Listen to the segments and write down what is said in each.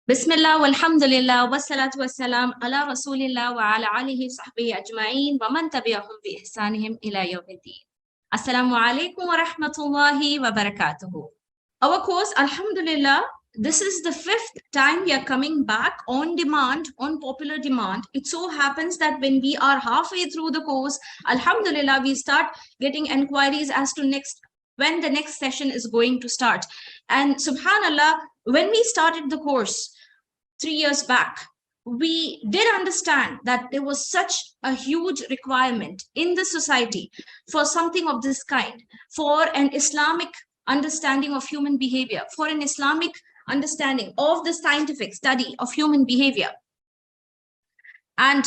Bismillah walhamdulillah wassalatu wassalam ala rasulillah wa ala alihi sahbihi ajma'in wa man tabi'ahum bi ihsanihim ila yawmiddin. Assalamu alaikum wa rahmatullahi wa barakatuhu. Our course, alhamdulillah, this is the 5th time we are coming back on demand, on popular demand. It so happens that when we are halfway through the course, alhamdulillah, we start getting inquiries as to when the next session is going to start. And subhanallah, when we started the course 3 years back, we did understand that there was such a huge requirement in the society for something of this kind, for an Islamic understanding of human behavior, for an Islamic understanding of the scientific study of human behavior. And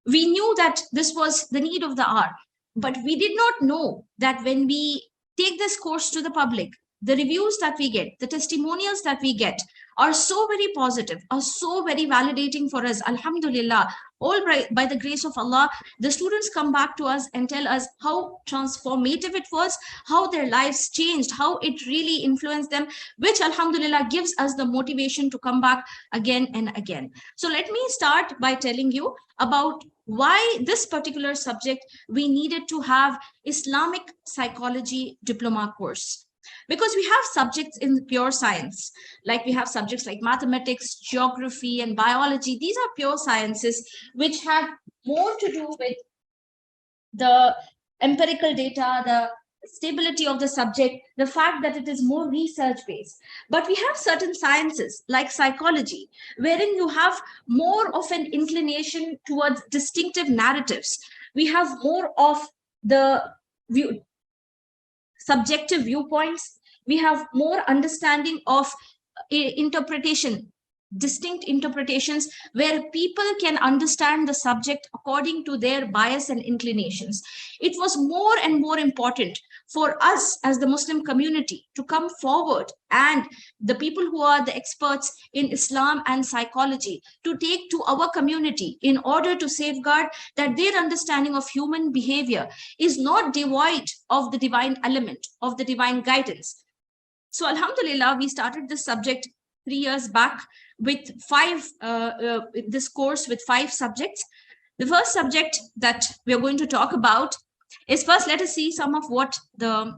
we knew that this was the need of the hour, but we did not know that when we take this course to the public, the reviews that we get, the testimonials that we get are so very positive, are so very validating for us. Alhamdulillah, all by the grace of Allah, the students come back to us and tell us how transformative it was, how their lives changed, how it really influenced them, which alhamdulillah gives us the motivation to come back again and again. So let me start by telling you about why this particular subject we needed to have Islamic psychology diploma course. Because we have subjects in pure science, like we have subjects like mathematics, geography, and biology. These are pure sciences which have more to do with the empirical data, the stability of the subject, the fact that it is more research-based. But we have certain sciences like psychology, wherein you have more of an inclination towards distinctive narratives. We have more of the subjective viewpoints. We have more understanding of interpretation, distinct interpretations, where people can understand the subject according to their bias and inclinations. It was more and more important for us as the Muslim community to come forward, and the people who are the experts in Islam and psychology to take to our community in order to safeguard that their understanding of human behavior is not devoid of the divine element, of the divine guidance. So alhamdulillah, we started this subject 3 years back with this course with 5 subjects. The first subject that we are going to talk about is, first, let us see some of what the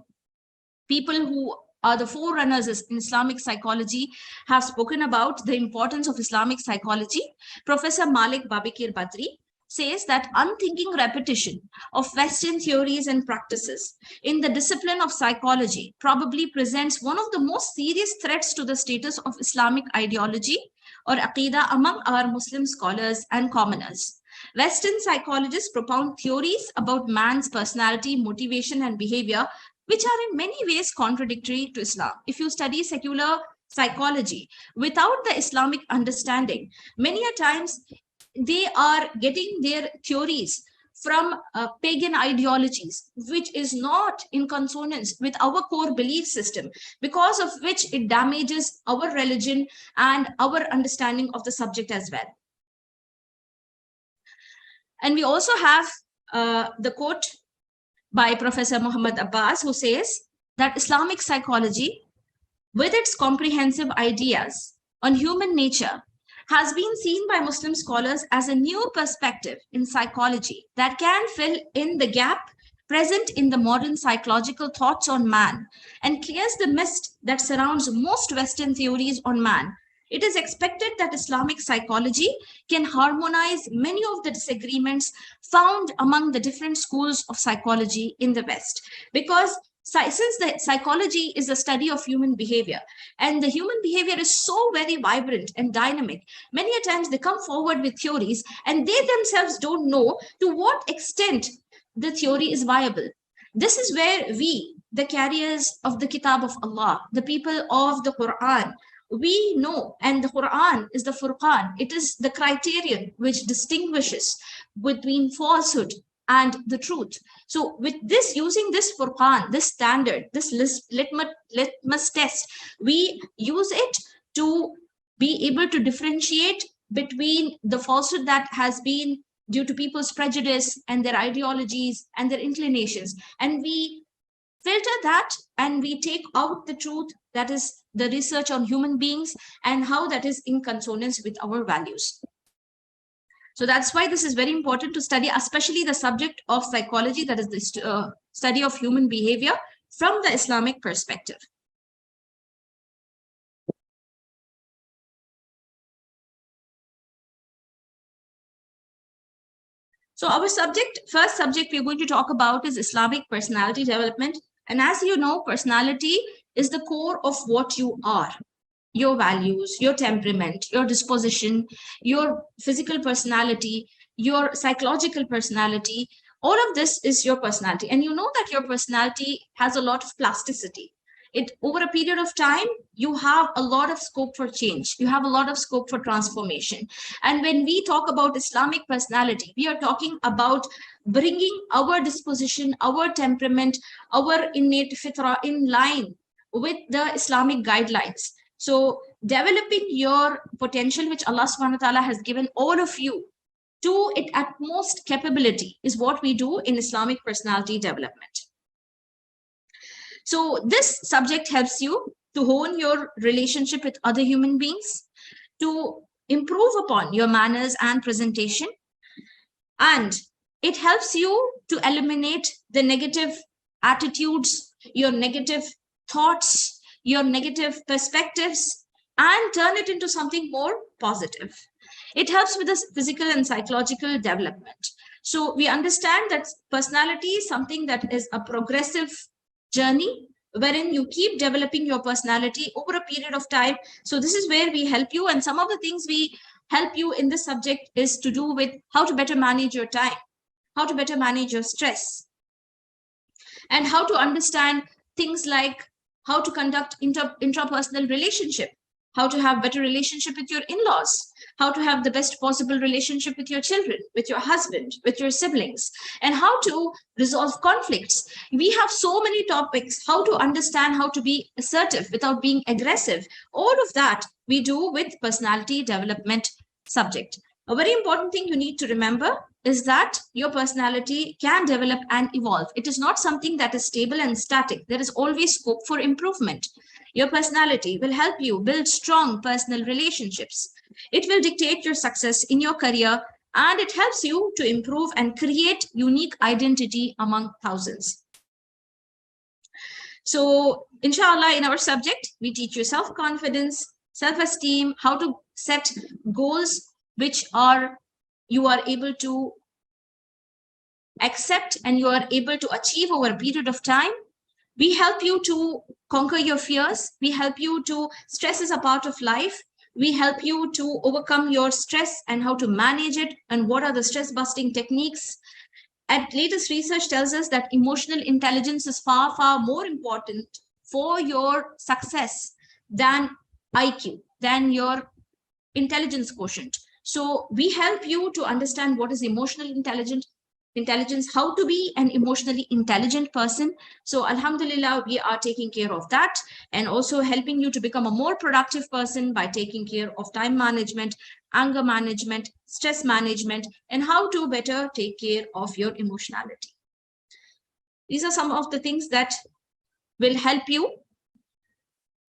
people who are the forerunners in Islamic psychology have spoken about the importance of Islamic psychology. Professor Malik Babakir Badri says that unthinking repetition of Western theories and practices in the discipline of psychology probably presents one of the most serious threats to the status of Islamic ideology or aqidah among our Muslim scholars and commoners. Western psychologists propound theories about man's personality, motivation, and behavior, which are in many ways contradictory to Islam. If you study secular psychology without the Islamic understanding, many a times they are getting their theories from pagan ideologies, which is not in consonance with our core belief system, because of which it damages our religion and our understanding of the subject as well. And we also have the quote by Professor Muhammad Abbas, who says that Islamic psychology, with its comprehensive ideas on human nature, has been seen by Muslim scholars as a new perspective in psychology that can fill in the gap present in the modern psychological thoughts on man and clears the mist that surrounds most Western theories on man. It is expected that Islamic psychology can harmonize many of the disagreements found among the different schools of psychology in the West, because since the psychology is a study of human behavior, and the human behavior is so very vibrant and dynamic, many a times they come forward with theories and they themselves don't know to what extent the theory is viable. This is where we, the carriers of the Kitab of Allah, the people of the Quran, we know, and the Quran is the Furqan. It is the criterion which distinguishes between falsehood and the truth. So with this, using this Furqan, this standard, this litmus test, we use it to be able to differentiate between the falsehood that has been due to people's prejudice and their ideologies and their inclinations. And we filter that and we take out the truth that is the research on human beings, and how that is in consonance with our values. So that's why this is very important to study, especially the subject of psychology, that is the study of human behavior from the Islamic perspective. So our first subject we're going to talk about is Islamic personality development. And as you know, personality is the core of what you are. Your values, your temperament, your disposition, your physical personality, your psychological personality, all of this is your personality. And you know that your personality has a lot of plasticity. Over a period of time, you have a lot of scope for change. You have a lot of scope for transformation. And when we talk about Islamic personality, we are talking about bringing our disposition, our temperament, our innate fitra in line with the Islamic guidelines. So developing your potential, which Allah subhanahu wa ta'ala has given all of you, to its utmost capability is what we do in Islamic personality development. So this subject helps you to hone your relationship with other human beings, to improve upon your manners and presentation, and it helps you to eliminate the negative attitudes, your negative thoughts, your negative perspectives, and turn it into something more positive. It helps with the physical and psychological development. So we understand that personality is something that is a progressive journey wherein you keep developing your personality over a period of time. So this is where we help you. And some of the things we help you in this subject is to do with how to better manage your time, how to better manage your stress, and how to understand things like how to conduct intrapersonal relationship, how to have better relationship with your in-laws, how to have the best possible relationship with your children, with your husband, with your siblings, and how to resolve conflicts. We have so many topics, how to understand how to be assertive without being aggressive. All of that we do with personality development subject. A very important thing you need to remember is that your personality can develop and evolve. It is not something that is stable and static. There is always scope for improvement. Your personality will help you build strong personal relationships. It will dictate your success in your career, and it helps you to improve and create unique identity among thousands. So, inshallah, in our subject, we teach you self-confidence, self-esteem, how to set goals which you are able to accept and you are able to achieve over a period of time. We help you to conquer your fears. We help you to stress is a part of life. We help you to overcome your stress and how to manage it and what are the stress busting techniques. And latest research tells us that emotional intelligence is far, far more important for your success than IQ, than your intelligence quotient. So we help you to understand what is emotional intelligence, how to be an emotionally intelligent person. So alhamdulillah, we are taking care of that and also helping you to become a more productive person by taking care of time management, anger management, stress management, and how to better take care of your emotionality. These are some of the things that will help you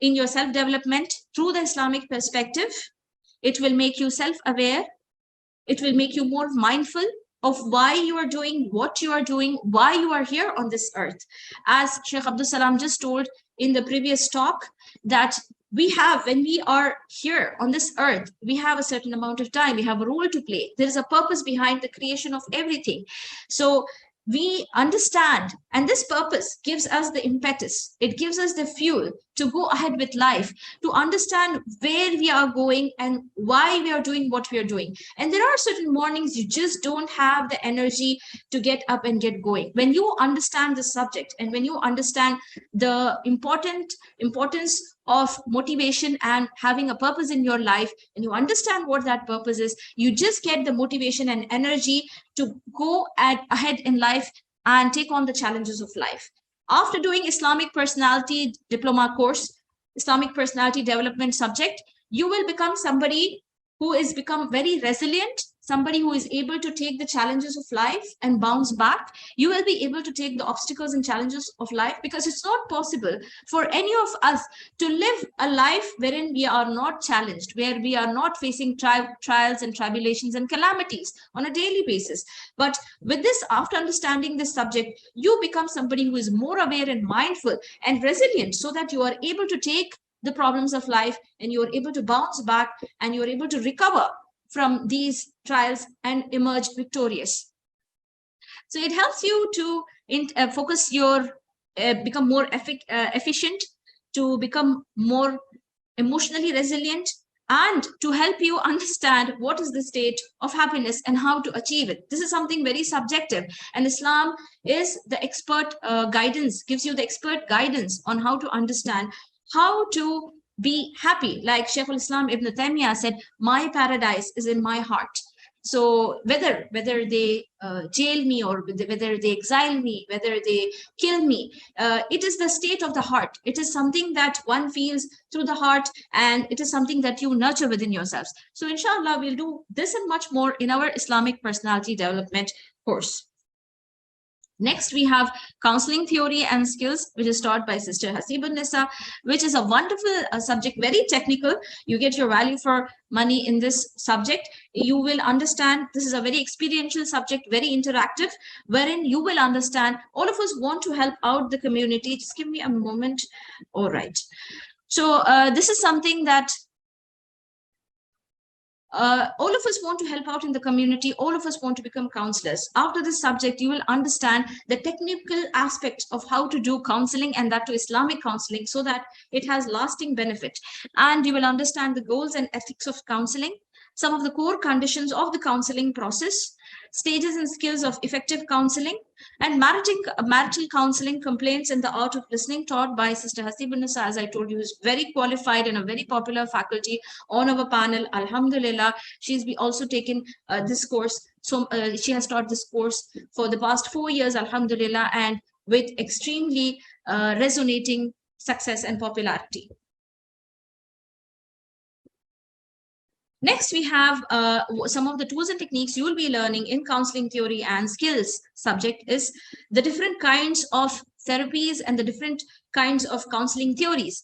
in your self-development through the Islamic perspective. It will make you self-aware. It will make you more mindful of why you are doing what you are doing, why you are here on this earth. As Sheikh Abdul Salam just told in the previous talk, that when we are here on this earth, we have a certain amount of time, we have a role to play. There is a purpose behind the creation of everything. So we understand, and this purpose gives us the impetus. It gives us the fuel to go ahead with life, to understand where we are going and why we are doing what we are doing. And there are certain mornings you just don't have the energy to get up and get going. When you understand the subject and when you understand the importance of motivation and having a purpose in your life, and you understand what that purpose is, you just get the motivation and energy to go ahead in life and take on the challenges of life. After doing Islamic personality diploma course, Islamic personality development subject, you will become somebody who is become very resilient, somebody who is able to take the challenges of life and bounce back. You will be able to take the obstacles and challenges of life, because it's not possible for any of us to live a life wherein we are not challenged, where we are not facing trials and tribulations and calamities on a daily basis. But with this, after understanding this subject, you become somebody who is more aware and mindful and resilient, so that you are able to take the problems of life and you're able to bounce back and you're able to recover from these trials and emerge victorious. So it helps you to focus your, become more efficient, to become more emotionally resilient, and to help you understand what is the state of happiness and how to achieve it. This is something very subjective, and Islam is the expert guidance, gives you the expert guidance on how to understand how to be happy. Like Shaykh al-Islam Ibn Taymiyyah said, my paradise is in my heart. So whether they jail me, or whether they exile me, whether they kill me, it is the state of the heart. It is something that one feels through the heart, and it is something that you nurture within yourselves. So inshallah, we'll do this and much more in our Islamic personality development course. Next, we have counseling theory and skills, which is taught by Sister Hasibun Nisa, which is a wonderful subject, very technical. You get your value for money in this subject. You will understand, this is a very experiential subject, very interactive, wherein you will understand. All of us want to help out the community. Just give me a moment. All right. So this is something that all of us want to help out in the community. All of us want to become counselors. After this subject, you will understand the technical aspects of how to do counseling, and that to Islamic counseling, so that it has lasting benefit. And you will understand the goals and ethics of counseling, some of the core conditions of the counseling process, stages and skills of effective counseling, and marital counseling, complaints, and the art of listening, taught by Sister Hasibun Nisa, as I told you, is very qualified and a very popular faculty on our panel. Alhamdulillah, she's also taken this course. So she has taught this course for the past 4 years, Alhamdulillah, and with extremely resonating success and popularity. Next, we have some of the tools and techniques you will be learning in counseling theory and skills subject is the different kinds of therapies and the different kinds of counseling theories.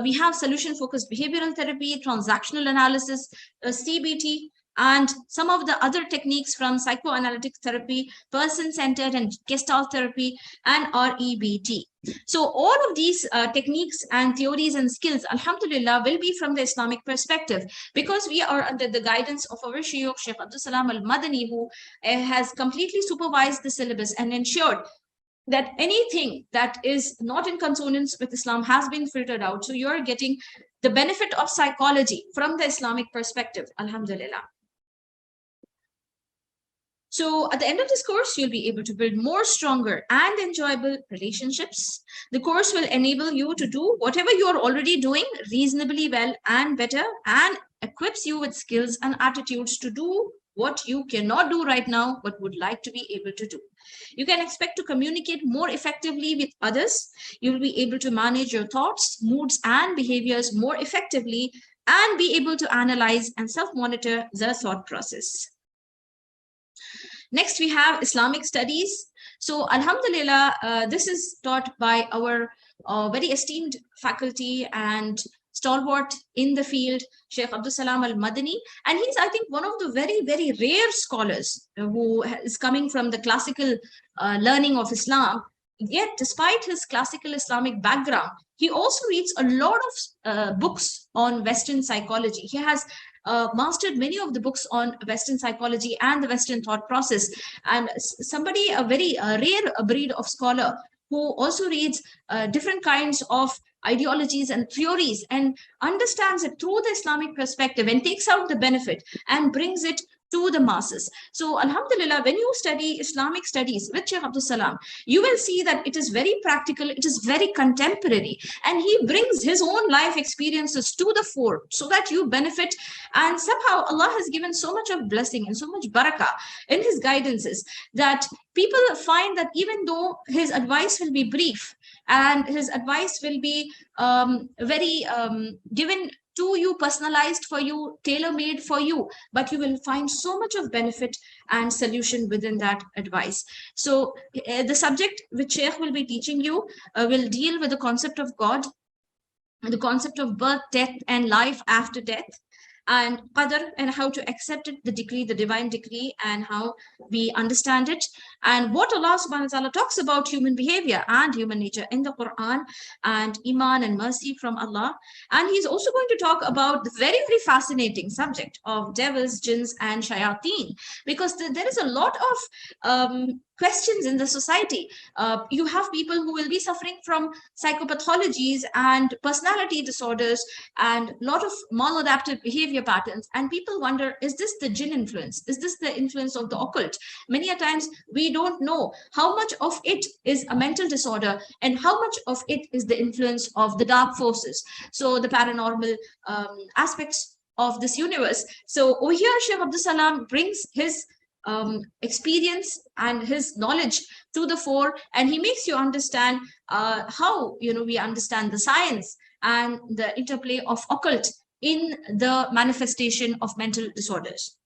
We have solution-focused behavioral therapy, transactional analysis, CBT, and some of the other techniques from psychoanalytic therapy, person-centered and gestalt therapy, and REBT. So all of these techniques and theories and skills, alhamdulillah, will be from the Islamic perspective, because we are under the guidance of our Shaykh, Shaykh Abdul Salam Al-Madani, who has completely supervised the syllabus and ensured that anything that is not in consonance with Islam has been filtered out. So you're getting the benefit of psychology from the Islamic perspective, alhamdulillah. So at the end of this course, you'll be able to build more stronger and enjoyable relationships. The course will enable you to do whatever you're already doing reasonably well and better, and equips you with skills and attitudes to do what you cannot do right now, but would like to be able to do. You can expect to communicate more effectively with others. You will be able to manage your thoughts, moods, and behaviors more effectively, and be able to analyze and self-monitor the thought process. Next, we have Islamic studies. So alhamdulillah, this is taught by our very esteemed faculty and stalwart in the field, Shaykh Abdul Salam Al-Madani. And he's, I think, one of the very, very rare scholars who is coming from the classical learning of Islam. Yet, despite his classical Islamic background, he also reads a lot of books on Western psychology. He has mastered many of the books on Western psychology and the Western thought process. And somebody, a very rare breed of scholar, who also reads different kinds of ideologies and theories and understands it through the Islamic perspective and takes out the benefit and brings it to the masses. So alhamdulillah, when you study Islamic studies with Shaykh Abdul Salam, you will see that it is very practical, it is very contemporary, and he brings his own life experiences to the fore so that you benefit. And somehow Allah has given so much of blessing and so much barakah in his guidances that people find that even though his advice will be brief and his advice will be very given to you, personalized for you, tailor-made for you, but you will find so much of benefit and solution within that advice. So the subject which Sheikh will be teaching you will deal with the concept of God, the concept of birth, death, and life after death, and qadr, and how to accept it, the decree, the divine decree, and how we understand it, and what Allah subhanahu wa ta'ala talks about human behavior and human nature in the Quran, and iman and mercy from Allah. And he's also going to talk about the very, very fascinating subject of devils, jinns, and shayateen, because there is a lot of questions in the society. You have people who will be suffering from psychopathologies and personality disorders and a lot of maladaptive behavior patterns, and people wonder, is this the jinn influence? Is this the influence of the occult? Many a times we don't know how much of it is a mental disorder and how much of it is the influence of the dark forces, so the paranormal aspects of this universe. So over here, Shaykh Abdul Salam brings his experience and his knowledge to the fore, and he makes you understand how we understand the science and the interplay of occult in the manifestation of mental disorders.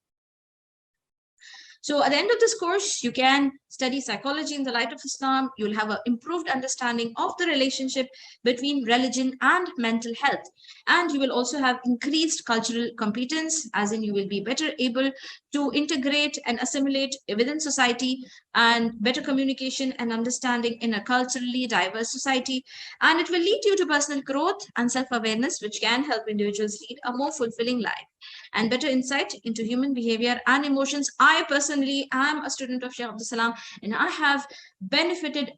So at the end of this course, you can study psychology in the light of Islam. You'll have an improved understanding of the relationship between religion and mental health. And you will also have increased cultural competence, as in you will be better able to integrate and assimilate within society, and better communication and understanding in a culturally diverse society. And it will lead you to personal growth and self-awareness, which can help individuals lead a more fulfilling life and better insight into human behavior and emotions. I personally am a student of Shaykh Abdul Salam, and I have benefited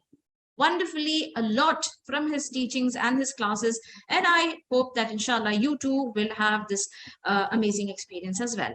wonderfully a lot from his teachings and his classes. And I hope that inshallah you too will have this amazing experience as well.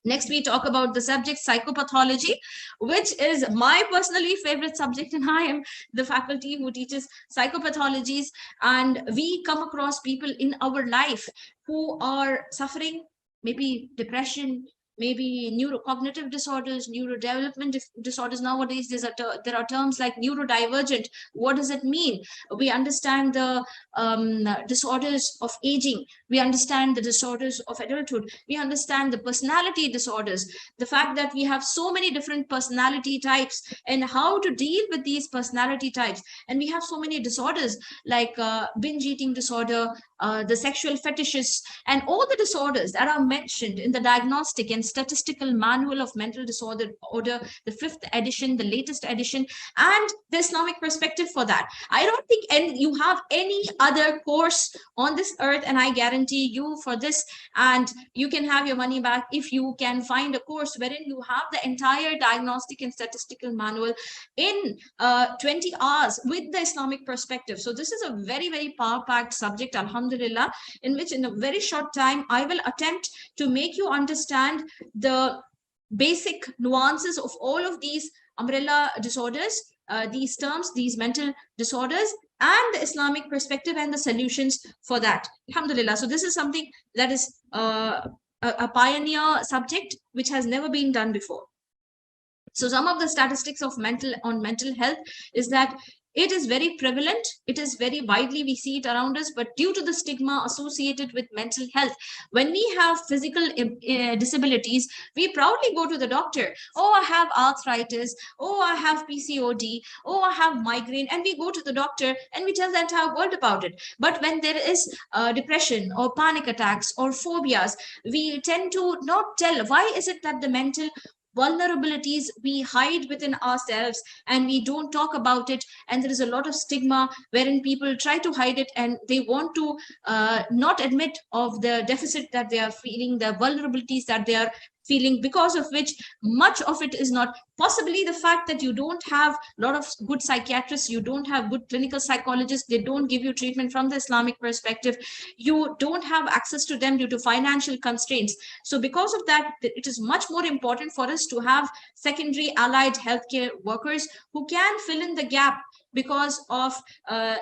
Next, we talk about the subject psychopathology, which is my personally favorite subject, and I am the faculty who teaches psychopathologies. And we come across people in our life who are suffering maybe depression, maybe neurocognitive disorders, neurodevelopment disorders. Nowadays, there are terms like neurodivergent. What does it mean? We understand the disorders of aging. We understand the disorders of adulthood. We understand the personality disorders, the fact that we have so many different personality types and how to deal with these personality types. And we have so many disorders like binge eating disorder, the sexual fetishes, and all the disorders that are mentioned in the Diagnostic and Statistical Manual of Mental Disorder, the 5th edition, the latest edition, and the Islamic perspective for that. I don't think you have any other course on this earth, and I guarantee you for this, and you can have your money back if you can find a course wherein you have the entire Diagnostic and Statistical Manual in 20 hours with the Islamic perspective. So this is a very, very power-packed subject, alhamdulillah, in which in a very short time I will attempt to make you understand the basic nuances of all of these umbrella disorders, these terms, these mental disorders, and the Islamic perspective and the solutions for that, alhamdulillah. So this is something that is a pioneer subject which has never been done before. So some of the statistics of mental health is that it is very prevalent, it is very widely, we see it around us, but due to the stigma associated with mental health, when we have physical disabilities, we proudly go to the doctor. Oh, I have arthritis. Oh, I have PCOD. Oh, I have migraine. And we go to the doctor and we tell the entire world about it. But when there is depression or panic attacks or phobias, we tend to not tell. Why is it that the mental vulnerabilities we hide within ourselves and we don't talk about it, and there is a lot of stigma wherein people try to hide it and they want to not admit of the deficit that they are feeling, the vulnerabilities that they are feeling, because of which much of it is not possibly the fact that you don't have a lot of good psychiatrists, you don't have good clinical psychologists, they don't give you treatment from the Islamic perspective, you don't have access to them due to financial constraints. So because of that, it is much more important for us to have secondary allied healthcare workers who can fill in the gap because of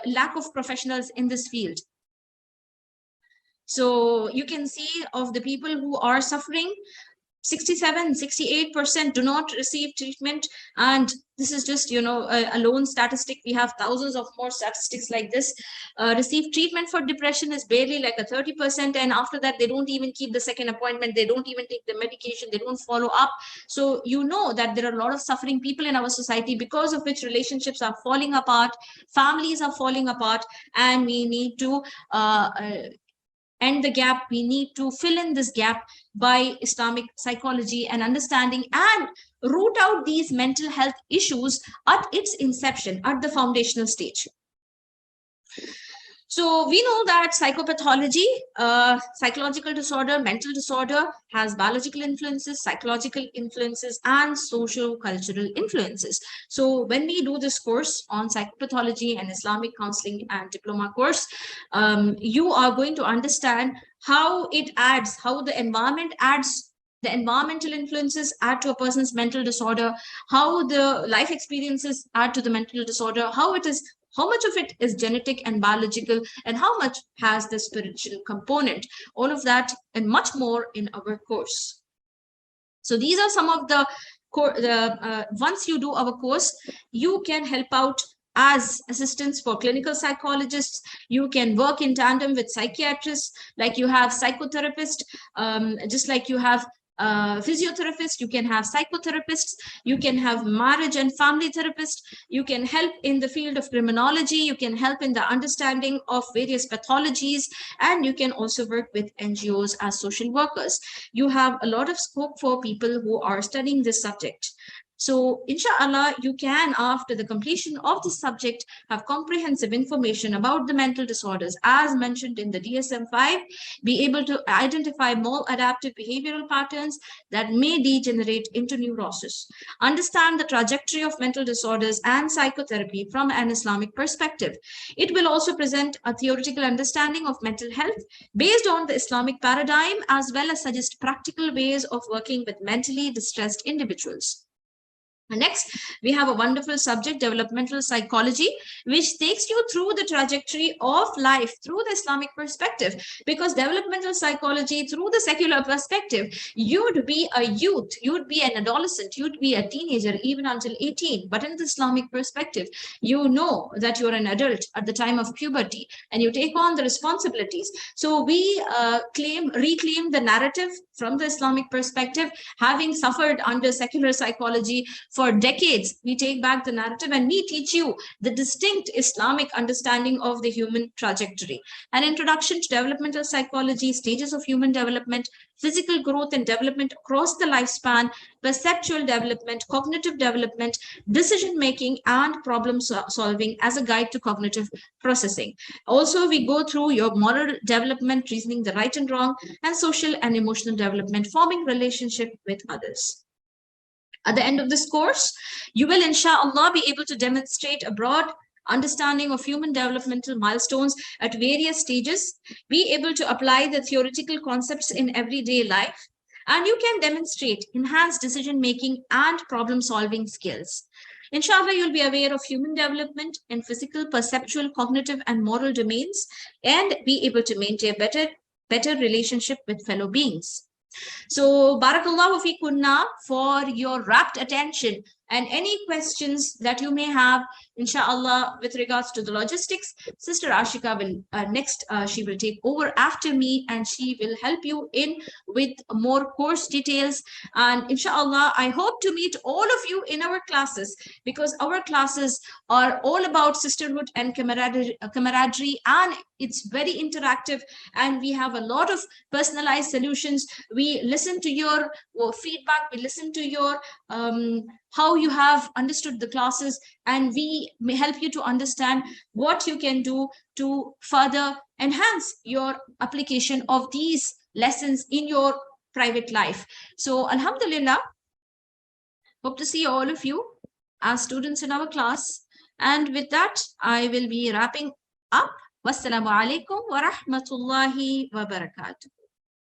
lack of professionals in this field. So you can see of the people who are suffering, 67, 68% do not receive treatment. And this is just, a lone statistic. We have thousands of more statistics like this. Receive treatment for depression is barely like a 30%. And after that, they don't even keep the second appointment. They don't even take the medication. They don't follow up. So you know that there are a lot of suffering people in our society, because of which relationships are falling apart, families are falling apart, and we need to end the gap. We need to fill in this gap by Islamic psychology and understanding, and root out these mental health issues at its inception, at the foundational stage. So we know that psychopathology, psychological disorder, mental disorder, has biological influences, psychological influences, and socio-cultural influences. So when we do this course on psychopathology and Islamic counseling and diploma course, you are going to understand how it adds, how the environment adds, the environmental influences add to a person's mental disorder, how the life experiences add to the mental disorder, how much of it is genetic and biological, and how much has the spiritual component. All of that and much more in our course. So these are some of once you do our course, you can help out as assistants for clinical psychologists. You can work in tandem with psychiatrists, like you have psychotherapists, just like you have physiotherapists, you can have psychotherapists, you can have marriage and family therapists, you can help in the field of criminology, you can help in the understanding of various pathologies, and you can also work with NGOs as social workers. You have a lot of scope for people who are studying this subject. So inshallah, you can, after the completion of this subject, have comprehensive information about the mental disorders as mentioned in the DSM-5, be able to identify maladaptive behavioral patterns that may degenerate into neurosis, understand the trajectory of mental disorders and psychotherapy from an Islamic perspective. It will also present a theoretical understanding of mental health based on the Islamic paradigm, as well as suggest practical ways of working with mentally distressed individuals. Next, we have a wonderful subject, developmental psychology, which takes you through the trajectory of life through the Islamic perspective. Because developmental psychology, through the secular perspective, you'd be a youth, you'd be an adolescent, you'd be a teenager even until 18. But in the Islamic perspective, you know that you're an adult at the time of puberty and you take on the responsibilities. So we reclaim the narrative from the Islamic perspective, having suffered under secular psychology for decades. We take back the narrative and we teach you the distinct Islamic understanding of the human trajectory. An introduction to developmental psychology, stages of human development, physical growth and development across the lifespan, perceptual development, cognitive development, decision making, and problem solving as a guide to cognitive processing. Also, we go through your moral development, reasoning the right and wrong, and social and emotional development, forming relationship with others. At the end of this course, you will, inshallah, be able to demonstrate a broad understanding of human developmental milestones at various stages, be able to apply the theoretical concepts in everyday life, and you can demonstrate enhanced decision-making and problem-solving skills. Inshallah, you'll be aware of human development in physical, perceptual, cognitive, and moral domains, and be able to maintain better relationship with fellow beings. So, Barakallahu fikunna for your rapt attention, and any questions that you may have, inshallah, with regards to the logistics, Sister Ashika will next, she will take over after me and she will help you in with more course details. And inshallah, I hope to meet all of you in our classes, because our classes are all about sisterhood and camaraderie, and it's very interactive, and we have a lot of personalized solutions. We listen to your feedback, we listen to your how you have understood the classes, and we may help you to understand what you can do to further enhance your application of these lessons in your private life. So alhamdulillah, hope to see all of you as students in our class. And with that, I will be wrapping up. Wassalamu alaikum wa rahmatullahi wa barakatuh.